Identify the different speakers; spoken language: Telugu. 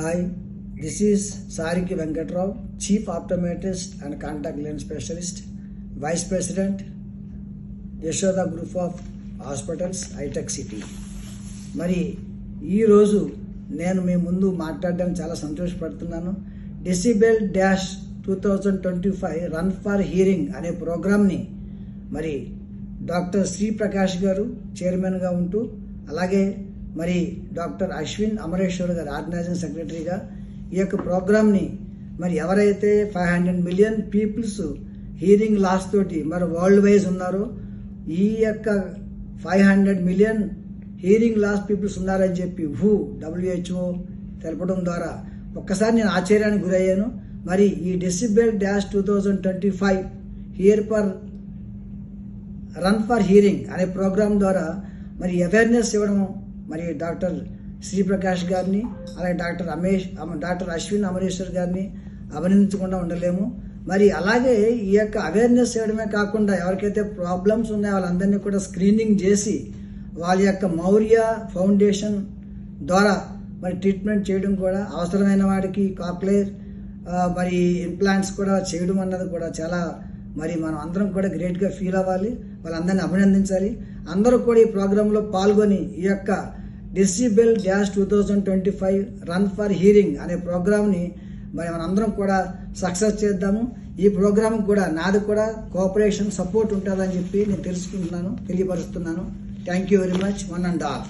Speaker 1: Hi, this is Sariki Venkatrao, Chief Optometrist and Contact Lens Specialist, Vice President, Yashoda Group of Hospitals, High-Tech City. మరి ఈరోజు నేను మీ ముందు మాట్లాడడానికి చాలా సంతోషపడుతున్నాను. Decibel dash 2025 run for hearing అనే ప్రోగ్రామ్ని మరి డాక్టర్ శ్రీ ప్రకాష్ గారు చైర్మన్గా ఉంటూ, అలాగే మరి డాక్టర్ అశ్విన్ అమరేశ్వర్ గారు ఆర్గనైజింగ్ సెక్రటరీగా ఈ యొక్క ప్రోగ్రామ్ని మరి ఎవరైతే 500 మిలియన్ పీపుల్స్ హియరింగ్ లాస్ తోటి మరి వరల్డ్ వైజ్ ఉన్నారో, ఈ యొక్క 500 మిలియన్ హియరింగ్ లాస్ పీపుల్స్ ఉన్నారని చెప్పి WHO తెలపడం ద్వారా ఒక్కసారి నేను ఆశ్చర్యానికి గురయ్యాను. మరి ఈ decibel dash 2025 run for hearing అనే ప్రోగ్రామ్ ద్వారా మరి అవేర్నెస్ ఇవ్వడం మరి డాక్టర్ శ్రీ ప్రకాష్ గారిని, అలాగే డాక్టర్ అశ్విన్ అమరేశ్వర్ గారిని అభినందించకుండా ఉండలేము. మరి అలాగే ఈ యొక్క అవేర్నెస్ ఇవ్వడమే కాకుండా ఎవరికైతే ప్రాబ్లమ్స్ ఉన్నాయో వాళ్ళందరినీ కూడా స్క్రీనింగ్ చేసి వాళ్ళ యొక్క మౌర్య ఫౌండేషన్ ద్వారా మరి ట్రీట్మెంట్ చేయడం కూడా, అవసరమైన వాడికి కాక్లేర్ మరి ఇంప్లాంట్స్ కూడా చేయడం అన్నది కూడా చాలా మరి మనం అందరం కూడా గ్రేట్గా ఫీల్ అవ్వాలి, వాళ్ళందరినీ అభినందించాలి. అందరూ కూడా ఈ ప్రోగ్రాంలో పాల్గొని ఈ యొక్క decibel dash 2025 run for hearing అనే ప్రోగ్రామ్ని మరి మనందరం కూడా సక్సెస్ చేద్దాము. ఈ ప్రోగ్రామ్ కూడా నాది కూడా కోఆపరేషన్ సపోర్ట్ ఉంటుందని చెప్పి నేను తెలియపరుస్తున్నాను. Thank you very much, one and all.